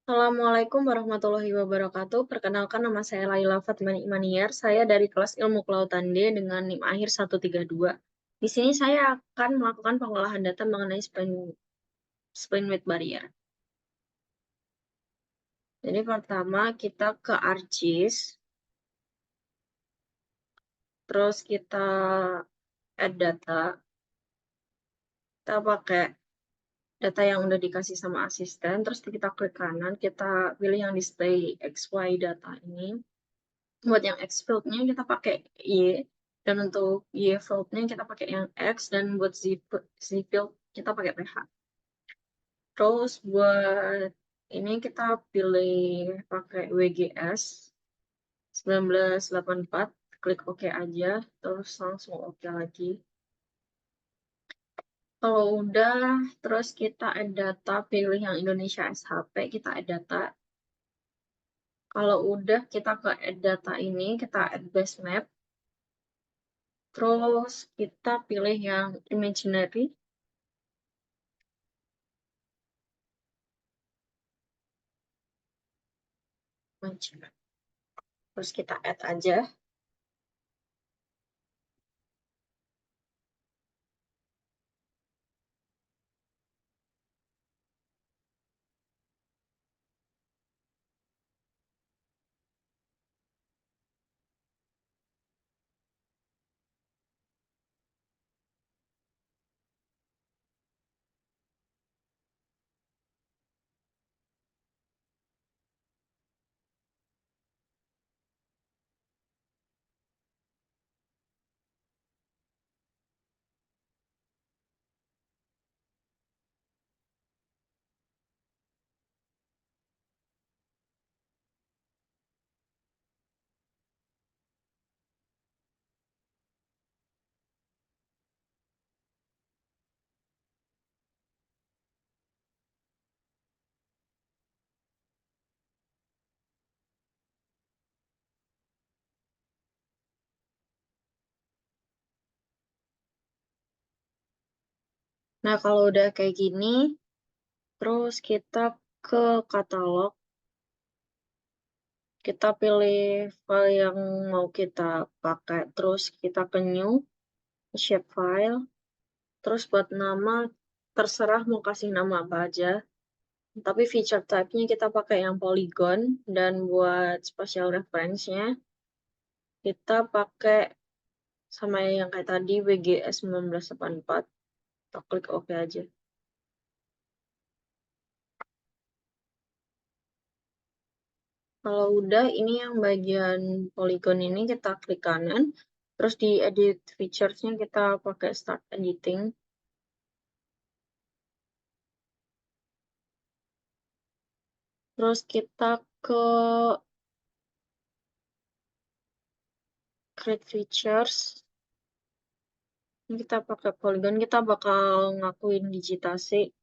Assalamualaikum warahmatullahi wabarakatuh. Perkenalkan nama saya Laila Fatmani Imaniar. Saya dari kelas Ilmu Kelautan D dengan NIM akhir 132. Di sini saya akan melakukan pengolahan data mengenai spin weight barrier. Jadi pertama kita ke ArcGIS, terus kita add data. Kita pakai data yang udah dikasih sama asisten, terus kita klik kanan, kita pilih yang display XY data ini. Buat yang X field-nya kita pakai Y, dan untuk Y field-nya kita pakai yang X, dan buat Z field kita pakai PH. Terus buat ini kita pilih pakai WGS 1984, klik OK aja, terus langsung OK lagi. Kalau udah, terus kita add data, pilih yang Indonesia SHP, kita add data. Kalau udah, kita ke add data ini, kita add base map. Terus kita pilih yang imaginary. Terus kita add aja. Nah, kalau udah kayak gini, terus kita ke katalog. Kita pilih file yang mau kita pakai. Terus kita ke new, shape file. Terus buat nama, terserah mau kasih nama apa aja. Tapi feature type-nya kita pakai yang polygon. Dan buat spatial reference-nya, kita pakai sama yang kayak tadi, WGS 1984. Kita klik OK aja. Kalau udah, ini yang bagian polygon ini kita klik kanan. Terus di edit features-nya kita pakai start editing. Terus kita ke create features. Ini kita pakai polygon, kita bakal ngakuin digitasi.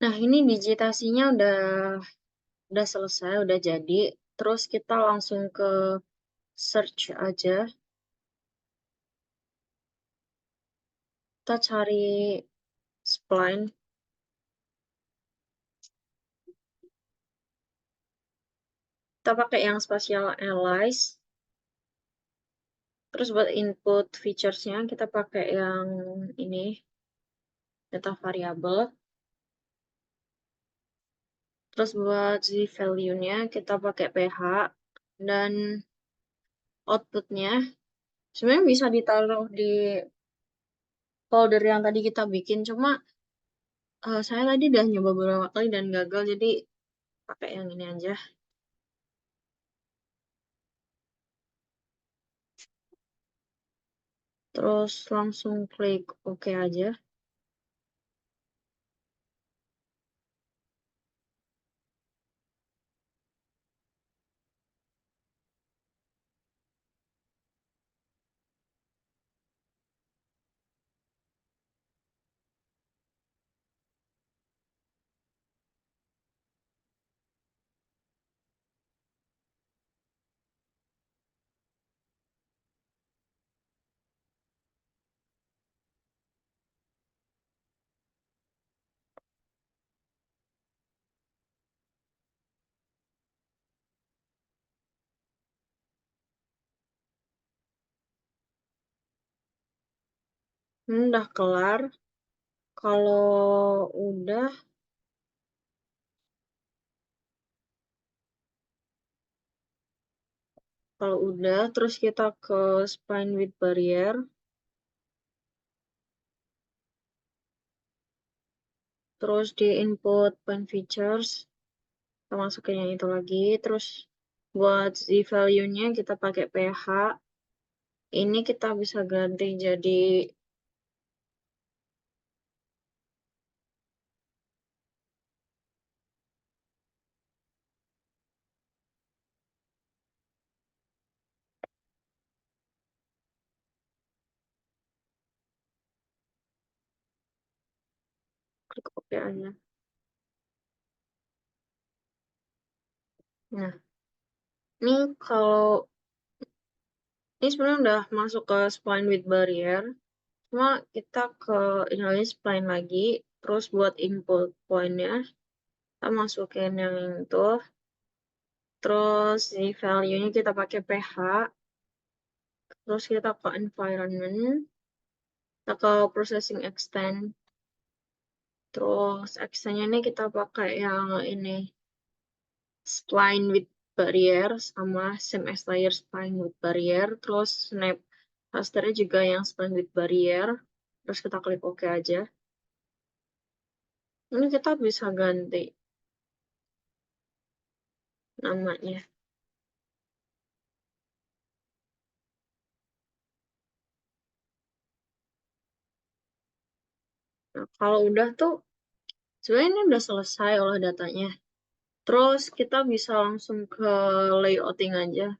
Nah, ini digitasinya udah selesai, udah jadi. Terus kita langsung ke search aja. Kita cari spline. Kita pakai yang spatial analyze. Terus buat input features-nya kita pakai yang ini, data variable. Terus buat z value-nya kita pakai ph. Dan output-nya sebenarnya bisa ditaruh di folder yang tadi kita bikin. Cuma saya tadi udah nyoba beberapa kali dan gagal, jadi pakai yang ini aja. Terus langsung klik OK aja. Udah kelar. Kalau udah, terus kita ke spline width barrier. Terus di input point features, kita masukin yang itu lagi. Terus buat z value-nya kita pakai ph. Ini kita bisa ganti jadi klik OK aja. Nah, ini kalau ini sebenarnya udah masuk ke spline width barrier. Cuma kita ke ini spline lagi. Terus buat input point-nya, kita masukin yang itu. Terus di value-nya kita pakai ph. Terus kita ke environment. Kita ke processing extend. Terus extend-nya ini kita pakai yang ini. Spline with barrier sama same as layer spline with barrier. Terus snap rasternya juga yang spline with barrier. Terus kita klik OK aja. Ini kita bisa ganti namanya. Nah, kalau udah tuh, sebenarnya ini udah selesai olah datanya. Terus kita bisa langsung ke layouting aja.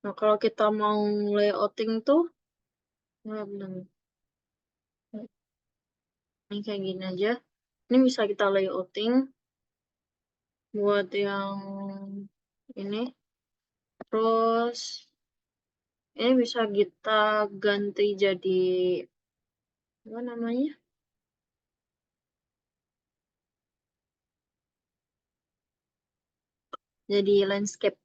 Nah, kalau kita mau layouting tuh, nah, bentar. Ini kayak gini aja. Ini bisa kita layouting buat yang ini. Terus ini bisa kita ganti jadi apa namanya? Jadi landscape.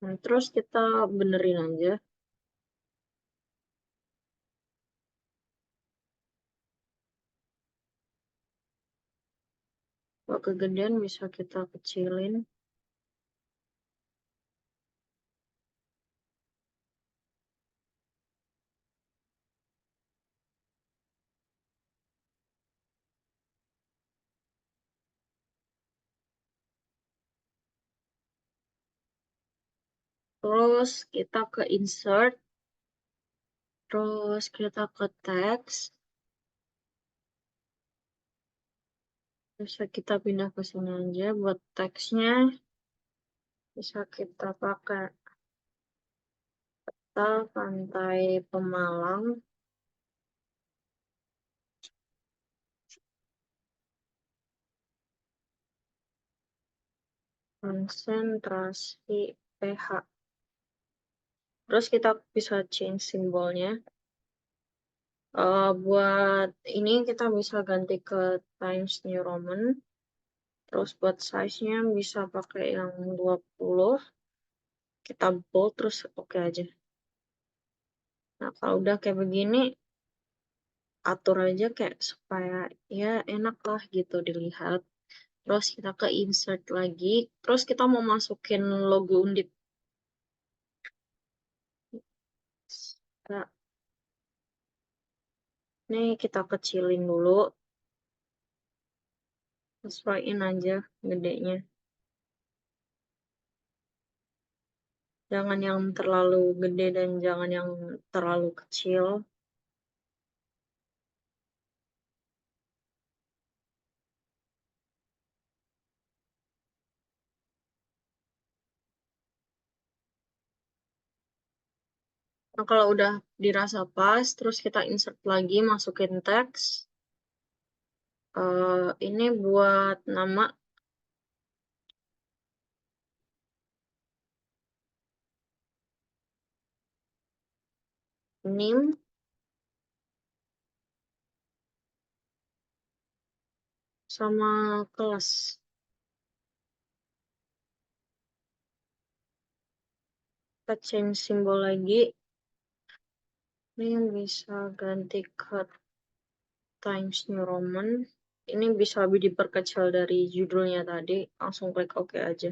Nah, terus kita benerin aja. Kalau kegedean bisa kita kecilin. Terus kita ke insert. Terus kita ke text. Bisa kita pindah ke sini aja. Buat teksnya bisa kita pakai peta pantai Pemalang, konsentrasi pH. Terus kita bisa change simbolnya. Buat ini kita bisa ganti ke Times New Roman. Terus buat size-nya bisa pakai yang 20. Kita bold terus oke aja. Nah, kalau udah kayak begini, atur aja kayak supaya ya enak lah gitu dilihat. Terus kita ke insert lagi. Terus kita mau masukin logo Undip. Nah, ini kita kecilin dulu. Sesuaiin aja gedenya. Jangan yang terlalu gede dan jangan yang terlalu kecil. Nah, kalau udah dirasa pas, terus kita insert lagi, masukin teks. Ini buat nama NIM sama kelas. Kita change simbol lagi. Ini yang bisa ganti ke Times New Roman. Ini bisa lebih diperkecil dari judulnya tadi. Langsung klik OK aja.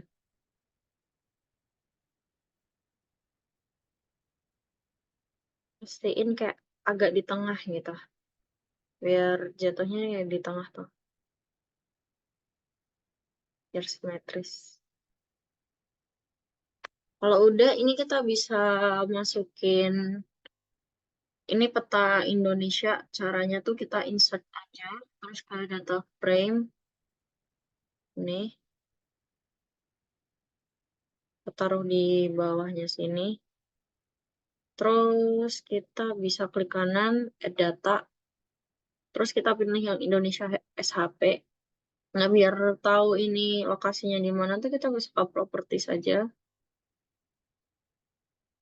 Pastiin kayak agak di tengah gitu. Biar jatuhnya ya di tengah tuh. Biar simetris. Kalau udah, ini kita bisa masukin ini peta Indonesia. Caranya tuh kita insert aja, terus ke data frame. Nih, kita taruh di bawahnya sini. Terus kita bisa klik kanan, add data. Terus kita pilih yang Indonesia SHP. Nah, biar tahu ini lokasinya di mana tuh kita bisa ke properties aja.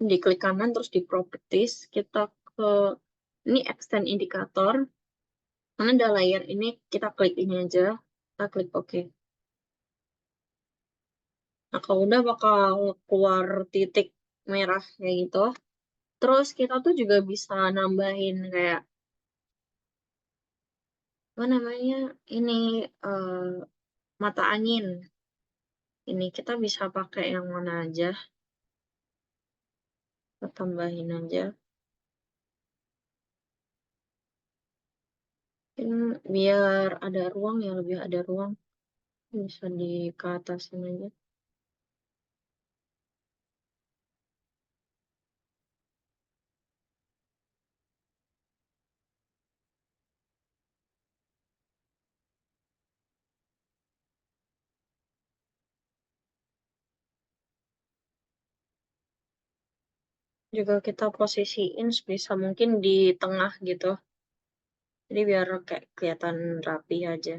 Diklik kanan, terus di properties. Kita ke, ini extend indikator. Karena ada layer ini, kita klik ini aja. Kita klik OK. Nah, kalau udah bakal keluar titik merah kayak gitu. Terus kita tuh juga bisa nambahin kayak apa namanya ini eh, mata angin. Ini kita bisa pakai yang mana aja. Kita tambahin aja. Mungkin biar ada ruang ya lebih ada ruang. Bisa di ke atasin aja. Juga kita posisiin bisa mungkin di tengah gitu. Jadi biar kayak kelihatan rapi aja.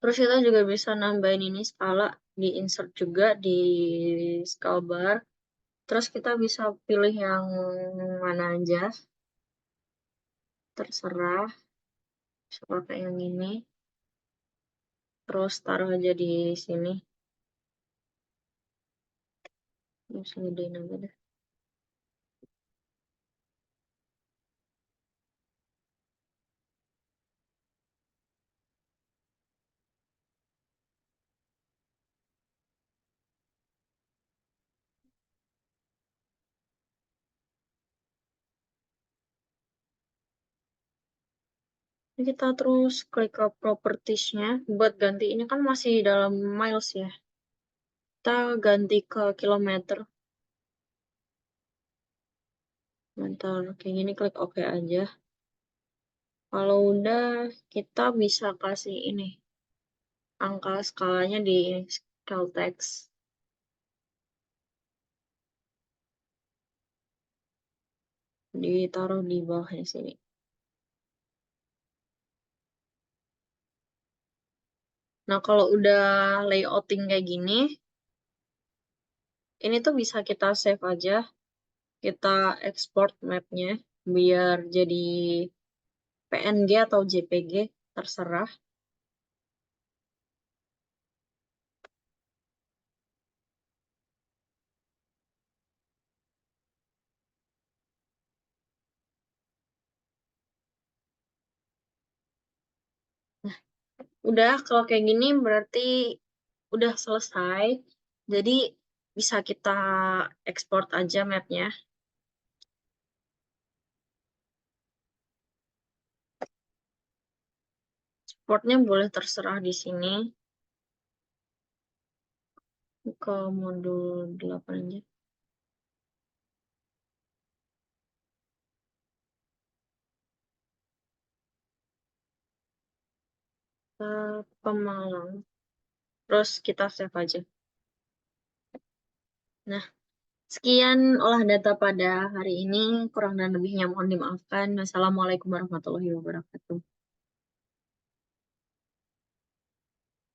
Terus kita juga bisa nambahin ini skala di insert juga di scale bar. Terus kita bisa pilih yang mana aja. Terserah. Bisa pakai yang ini. Terus taruh aja di sini. Bisa gedein aja deh. Ini kita terus klik ke propertiesnya. Buat ganti ini kan masih dalam miles ya. Kita ganti ke kilometer. Bentar, kayak gini klik OK aja. Kalau udah, kita bisa kasih ini, angka skalanya di scale text. Ditaruh di bawahnya sini. Nah, kalau udah layouting kayak gini, ini tuh bisa kita save aja. Kita export mapnya biar jadi PNG atau JPG, terserah. Udah, kalau kayak gini berarti udah selesai. Jadi bisa kita export aja mapnya. Exportnya boleh terserah di sini. Ke modul 8 aja. Ke Pemalang. Terus kita save aja. Nah, sekian olah data pada hari ini. Kurang dan lebihnya mohon dimaafkan. Wassalamualaikum warahmatullahi wabarakatuh.